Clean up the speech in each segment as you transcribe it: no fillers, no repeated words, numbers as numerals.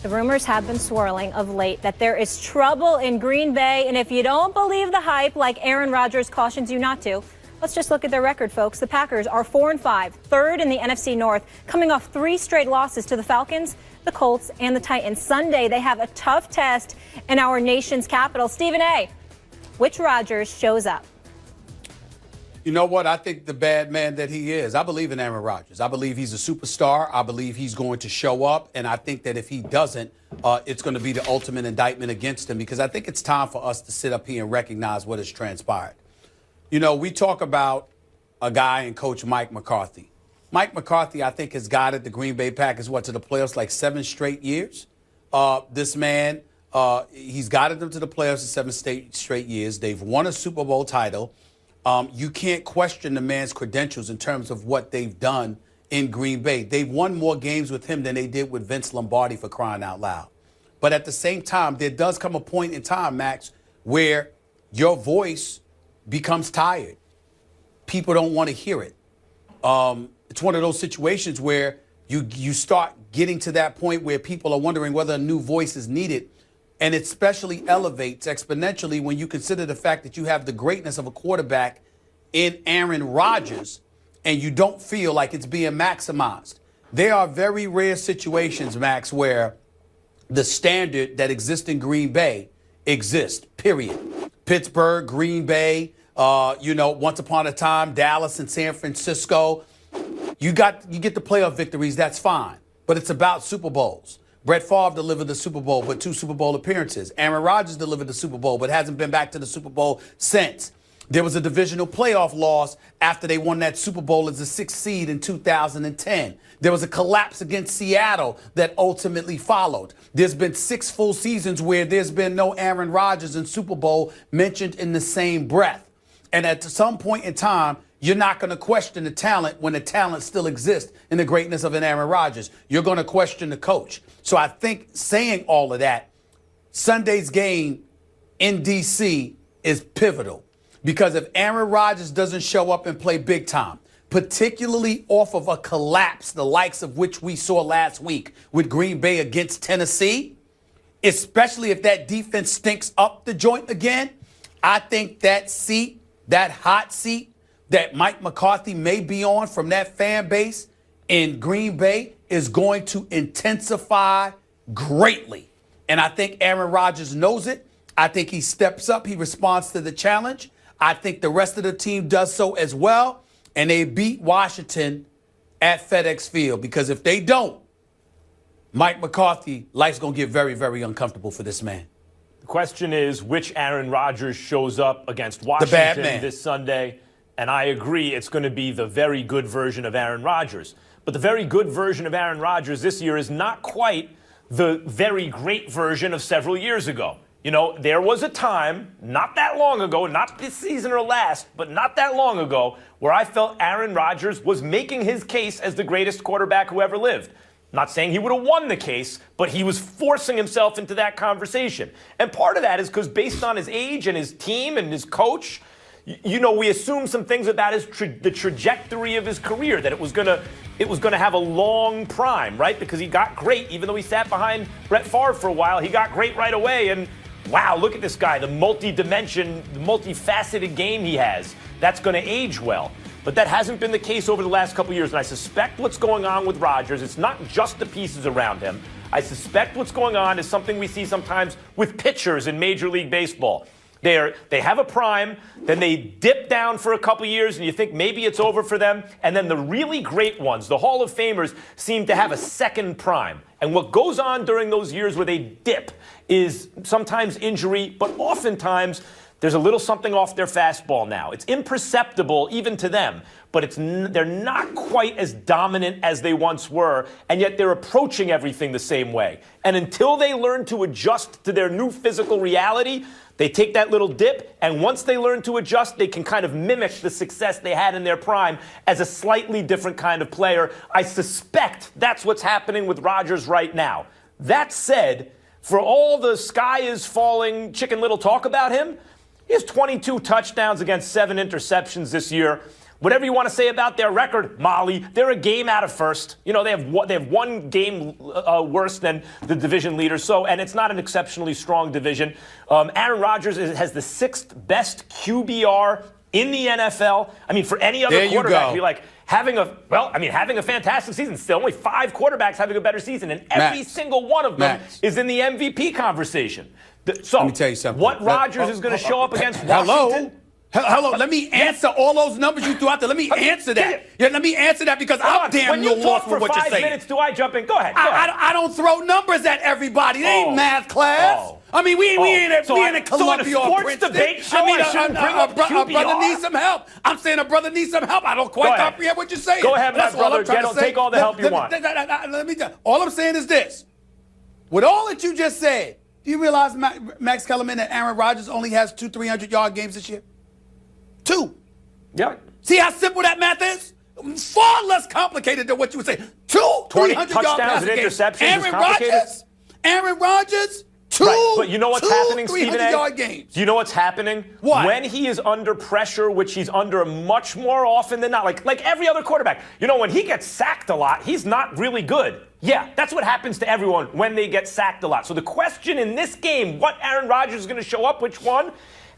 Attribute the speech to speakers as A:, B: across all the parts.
A: The rumors have been swirling of late that there is trouble in Green Bay. And if you don't believe the hype, like Aaron Rodgers cautions you not to, let's just look at their record, folks. The Packers are 4-5, third in the NFC North, coming off 3 straight losses to the Falcons, the Colts, and the Titans. Sunday, they have a tough test in our nation's capital. Stephen A., which Rodgers shows up?
B: You know what? I think the bad man that he is, I believe in Aaron Rodgers. I believe he's a superstar. I believe he's going to show up. And I think that if he doesn't, it's going to be the ultimate indictment against him, because I think it's time for us to sit up here and recognize what has transpired. You know, we talk about a guy in Coach Mike McCarthy. Mike McCarthy, I think, has guided the Green Bay Packers, to the playoffs like 7 straight years. This man, he's guided them to the playoffs in 7 straight years. They've won a Super Bowl title. You can't question the man's credentials in terms of what they've done in Green Bay. They've won more games with him than they did with Vince Lombardi, for crying out loud. But at the same time, there does come a point in time, Max, where your voice becomes tired. People don't want to hear it. It's one of those situations where you start getting to that point where people are wondering whether a new voice is needed. And it especially elevates exponentially when you consider the fact that you have the greatness of a quarterback in Aaron Rodgers and you don't feel like it's being maximized. There are very rare situations, Max, where the standard that exists in Green Bay exists, period. Pittsburgh, Green Bay, once upon a time, Dallas and San Francisco. You get the playoff victories, that's fine. But it's about Super Bowls. Brett Favre delivered the Super Bowl with 2 Super Bowl appearances. Aaron Rodgers delivered the Super Bowl, but hasn't been back to the Super Bowl since. There was a divisional playoff loss after they won that Super Bowl as the 6th seed in 2010. There was a collapse against Seattle that ultimately followed. There's been 6 full seasons where there's been no Aaron Rodgers in Super Bowl mentioned in the same breath. And at some point in time, you're not going to question the talent when the talent still exists in the greatness of an Aaron Rodgers. You're going to question the coach. So I think saying all of that, Sunday's game in D.C. is pivotal, because if Aaron Rodgers doesn't show up and play big time, particularly off of a collapse, the likes of which we saw last week with Green Bay against Tennessee, especially if that defense stinks up the joint again, I think that seat, that hot seat, that Mike McCarthy may be on from that fan base in Green Bay is going to intensify greatly. And I think Aaron Rodgers knows it. I think he steps up. He responds to the challenge. I think the rest of the team does so as well. And they beat Washington at FedEx Field, because if they don't, Mike McCarthy, life's going to get very, very uncomfortable for this man.
C: The question is, which Aaron Rodgers shows up against Washington this Sunday? And I agree, it's going to be the very good version of Aaron Rodgers. But the very good version of Aaron Rodgers this year is not quite the very great version of several years ago. You know, there was a time, not that long ago, not this season or last, but not that long ago, where I felt Aaron Rodgers was making his case as the greatest quarterback who ever lived. Not saying he would have won the case, but he was forcing himself into that conversation. And part of that is because based on his age and his team and his coach, we assumed some things about the trajectory of his career, that it was gonna have a long prime, right? Because he got great, even though he sat behind Brett Favre for a while, he got great right away. And wow, look at this guy, the multifaceted game he has. That's going to age well. But that hasn't been the case over the last couple years. And I suspect what's going on with Rodgers, it's not just the pieces around him. I suspect what's going on is something we see sometimes with pitchers in Major League Baseball. They have a prime, then they dip down for a couple years, and you think maybe it's over for them. And then the really great ones, the Hall of Famers, seem to have a second prime. And what goes on during those years where they dip is sometimes injury, but oftentimes there's a little something off their fastball now. It's imperceptible even to them, but they're not quite as dominant as they once were, and yet they're approaching everything the same way. And until they learn to adjust to their new physical reality, they take that little dip, and once they learn to adjust, they can kind of mimic the success they had in their prime as a slightly different kind of player. I suspect that's what's happening with Rodgers right now. That said, for all the sky is falling Chicken Little talk about him, he has 22 touchdowns against 7 interceptions this year. Whatever you want to say about their record, Molly, they're a game out of first. You know, they have one game worse than the division leaders. So, and it's not an exceptionally strong division. Aaron Rodgers has the 6th best QBR in the NFL. I mean, for any other quarterback to be like having a fantastic season. Still, only 5 quarterbacks having a better season, and every single one of them is in the MVP conversation. So,
B: let me tell you something.
C: What Rodgers is going to show up against Washington?
B: Hello, let me answer all those numbers you threw out there. Let me answer that. Yeah, let me answer that because I'm damn near lost for what you're saying.
C: When you talk for 5 minutes, do I jump in? Go ahead.
B: I don't throw numbers at everybody. It ain't math class. I mean, we ain't at Columbia or Princeton.
C: Debate show,
B: a brother needs some help. I'm saying a brother needs some help. I don't quite comprehend what you're saying.
C: Go ahead, my brother. Take all the help you want.
B: All I'm saying is this. With all that you just said, do you realize, Max Kellerman, that Aaron Rodgers only has 2 300-yard games this year? 2.
C: Yeah.
B: See how simple that math is? Far less complicated than what you would say. 2 300-yard passing games. Aaron Rodgers, 2
C: right. But you know what's happening,
B: 300-yard games.
C: Do you know what's happening?
B: What?
C: When he is under pressure, which he's under much more often than not, like every other quarterback. You know, when he gets sacked a lot, he's not really good. Yeah, that's what happens to everyone when they get sacked a lot. So the question in this game, what Aaron Rodgers is going to show up, which one?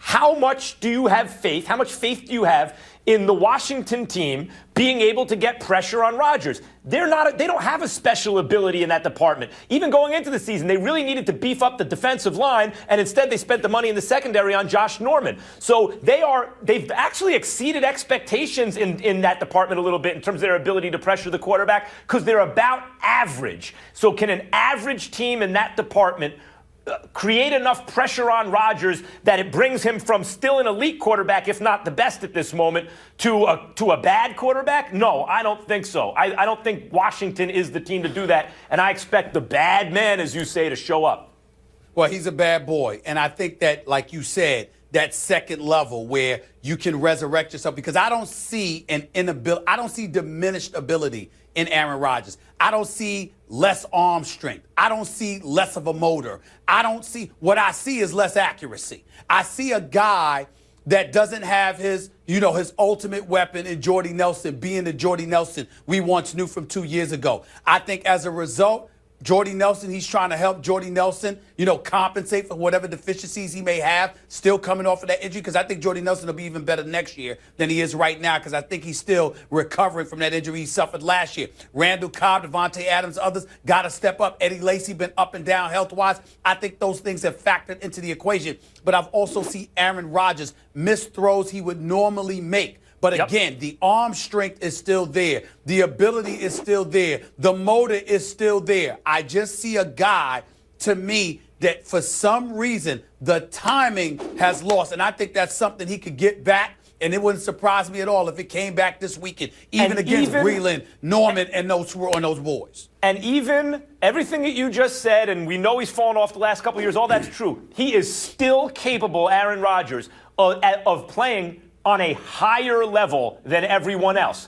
C: How much do you have faith? How much faith do you have in the Washington team being able to get pressure on Rodgers? They don't have a special ability in that department. Even going into the season, they really needed to beef up the defensive line, and instead they spent the money in the secondary on Josh Norman. So they've actually exceeded expectations in that department a little bit in terms of their ability to pressure the quarterback because they're about average. So can an average team in that department create enough pressure on Rodgers that it brings him from still an elite quarterback, if not the best at this moment, to a bad quarterback? No, I don't think so. I don't think Washington is the team to do that, and I expect the bad man, as you say, to show up.
B: Well, he's a bad boy, and I think that, like you said, that second level where you can resurrect yourself, because I don't see I don't see diminished ability in Aaron Rodgers. I don't see less arm strength. I don't see less of a motor. What I see is less accuracy. I see a guy that doesn't have his ultimate weapon in Jordy Nelson being the Jordy Nelson we once knew from 2 years ago. I think as a result, Jordy Nelson, he's trying to help Jordy Nelson, compensate for whatever deficiencies he may have still coming off of that injury, because I think Jordy Nelson will be even better next year than he is right now, because I think he's still recovering from that injury he suffered last year. Randall Cobb, Devontae Adams, others got to step up. Eddie Lacy been up and down health-wise. I think those things have factored into the equation. But I've also seen Aaron Rodgers miss throws he would normally make. But again, the arm strength is still there. The ability is still there. The motor is still there. I just see a guy, to me, that for some reason, the timing has lost. And I think that's something he could get back. And it wouldn't surprise me at all if it came back this weekend, even against Breland, Norman, and those boys.
C: And even everything that you just said, and we know he's fallen off the last couple of years, all that's true. He is still capable, Aaron Rodgers, of playing on a higher level than everyone else.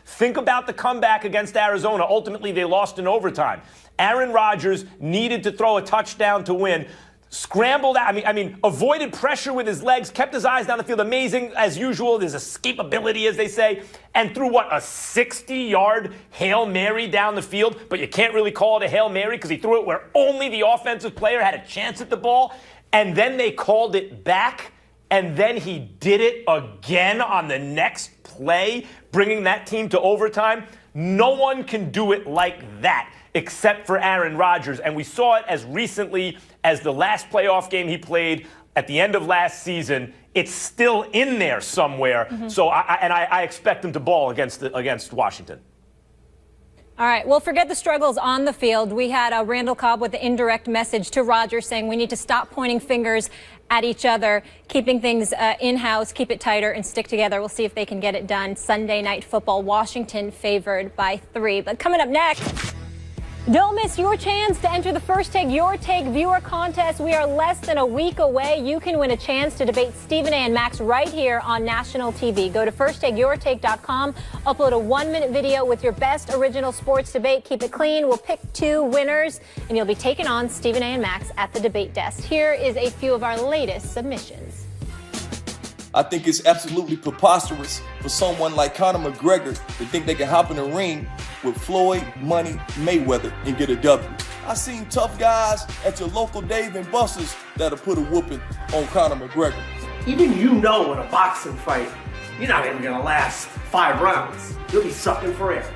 C: Think about the comeback against Arizona. Ultimately, they lost in overtime. Aaron Rodgers needed to throw a touchdown to win. Scrambled out. I mean, avoided pressure with his legs, kept his eyes down the field. Amazing, as usual. There's escapability, as they say. And threw, a 60-yard Hail Mary down the field. But you can't really call it a Hail Mary because he threw it where only the offensive player had a chance at the ball. And then they called it back. And then he did it again on the next play, bringing that team to overtime. No one can do it like that except for Aaron Rodgers. And we saw it as recently as the last playoff game he played at the end of last season. It's still in there somewhere. Mm-hmm. So I expect him to ball against Washington.
A: All right. Well, forget the struggles on the field. We had Randall Cobb with the indirect message to Rodgers saying we need to stop pointing fingers at each other, keeping things in-house, keep it tighter, and stick together. We'll see if they can get it done. Sunday Night Football, Washington favored by 3. But coming up next, don't miss your chance to enter the First Take Your Take viewer contest. We are less than a week away. You can win a chance to debate Stephen A. and Max right here on national TV. Go to firsttakeyourtake.com, upload a 1-minute video with your best original sports debate. Keep it clean. We'll pick 2 winners, and you'll be taking on Stephen A. and Max at the debate desk. Here is a few of our latest submissions.
D: I think it's absolutely preposterous for someone like Conor McGregor to think they can hop in the ring with Floyd Money Mayweather and get a W. I seen tough guys at your local Dave & Buster's that'll put a whooping on Conor McGregor.
E: Even in a boxing fight, you're not even going to last 5 rounds. You'll be sucking for air.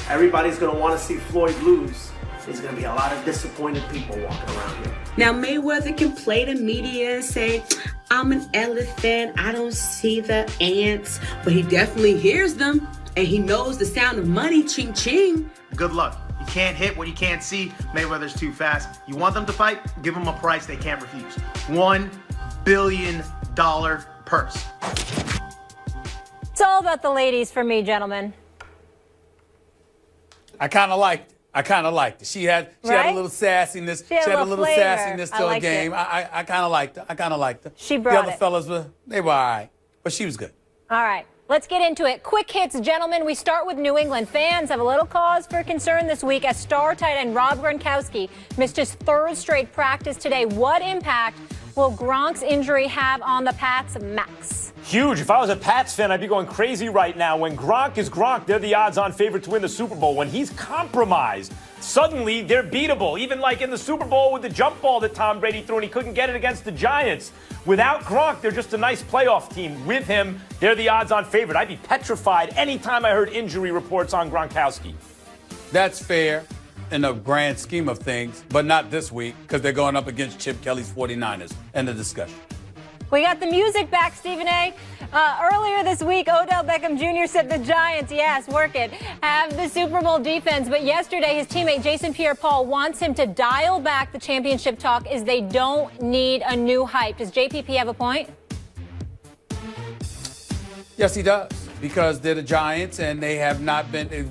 E: Everybody's going to want to see Floyd lose. There's going to be a lot of disappointed people walking around here.
F: Now, Mayweather can play the media and say, I'm an elephant, I don't see the ants, but he definitely hears them, and he knows the sound of money, ching ching.
G: Good luck. You can't hit what you can't see. Mayweather's too fast. You want them to fight? Give them a price they can't refuse. $1 billion purse.
A: It's all about the ladies for me, gentlemen.
B: I kind of liked it. She had a little sassiness.
A: She had a little flavor.
B: Sassiness to her game. I kind of liked her.
A: She brought
B: The other fellas they were all right, but she was good.
A: All right, let's get into it. Quick hits, gentlemen. We start with New England. Fans have a little cause for concern this week as star tight end Rob Gronkowski missed his 3rd straight practice today. What impact will Gronk's injury have on the Pats, Max?
C: Huge. If I was a Pats fan, I'd be going crazy right now. When Gronk is Gronk, they're the odds-on favorite to win the Super Bowl. When he's compromised, suddenly they're beatable. Even like in the Super Bowl with the jump ball that Tom Brady threw and he couldn't get it against the Giants. Without Gronk, they're just a nice playoff team. With him, they're the odds-on favorite. I'd be petrified anytime I heard injury reports on Gronkowski.
B: That's fair in the grand scheme of things, but not this week because they're going up against Chip Kelly's 49ers. End of discussion.
A: We got the music back, Stephen A. Earlier this week, Odell Beckham Jr. said the Giants, yes, work it, have the Super Bowl defense. But yesterday, his teammate Jason Pierre-Paul wants him to dial back the championship talk as they don't need a new hype. Does JPP have a point?
B: Yes, he does. Because they're the Giants and they've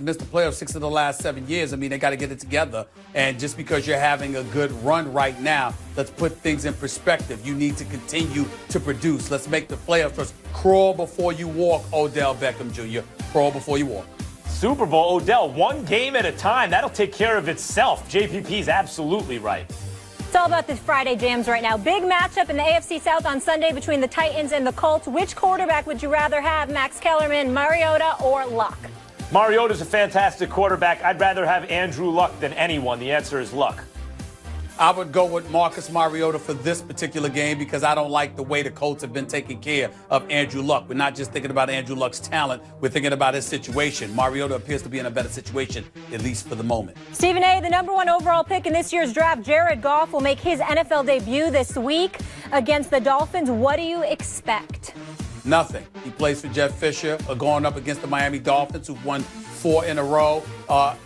B: missed the playoffs 6 of the last 7 years. I mean, they got to get it together. And just because you're having a good run right now, let's put things in perspective. You need to continue to produce. Let's make the playoffs first. Crawl before you walk, Odell Beckham Jr. Crawl before you walk.
C: Super Bowl, Odell, 1 game at a time. That'll take care of itself. JPP's absolutely right.
A: It's all about the Friday jams right now. Big matchup in the AFC South on Sunday between the Titans and the Colts. Which quarterback would you rather have, Max Kellerman, Mariota, or Luck?
C: Mariota's a fantastic quarterback. I'd rather have Andrew Luck than anyone. The answer is Luck.
B: I would go with Marcus Mariota for this particular game because I don't like the way the Colts have been taking care of Andrew Luck. We're not just thinking about Andrew Luck's talent. We're thinking about his situation. Mariota appears to be in a better situation, at least for the moment.
A: Stephen A., the #1 overall pick in this year's draft, Jared Goff, will make his NFL debut this week against the Dolphins. What do you expect?
B: Nothing. He plays for Jeff Fisher, going up against the Miami Dolphins, who've won 4 in a row.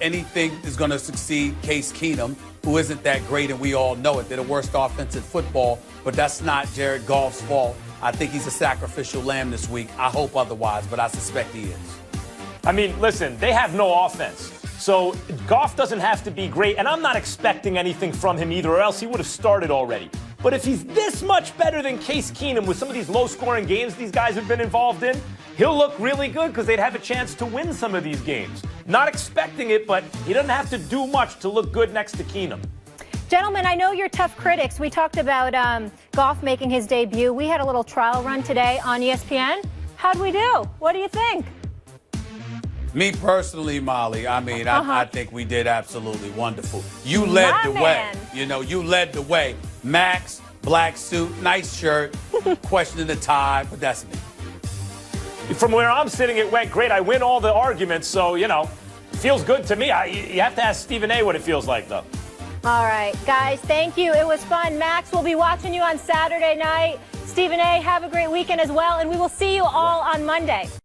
B: Anything is going to succeed Case Keenum, who isn't that great, and we all know it. They're the worst offense in football, but that's not Jared Goff's fault. I think he's a sacrificial lamb this week. I hope otherwise, but I suspect he is.
C: I mean, listen, they have no offense. So Goff doesn't have to be great, and I'm not expecting anything from him either, or else he would have started already. But if he's this much better than Case Keenum with some of these low-scoring games these guys have been involved in, he'll look really good because they'd have a chance to win some of these games. Not expecting it, but he doesn't have to do much to look good next to Keenum.
A: Gentlemen, I know you're tough critics. We talked about Goff making his debut. We had a little trial run today on ESPN. How'd we do? What do you think?
B: Me personally, Molly, I think we did absolutely wonderful. You led the way. You led the way. Max, black suit, nice shirt, questioning the tie, but that's me.
C: From where I'm sitting, it went great. I win all the arguments, so, it feels good to me. You have to ask Stephen A. what it feels like, though.
A: All right, guys, thank you. It was fun. Max, we'll be watching you on Saturday night. Stephen A., have a great weekend as well, and we will see you all on Monday.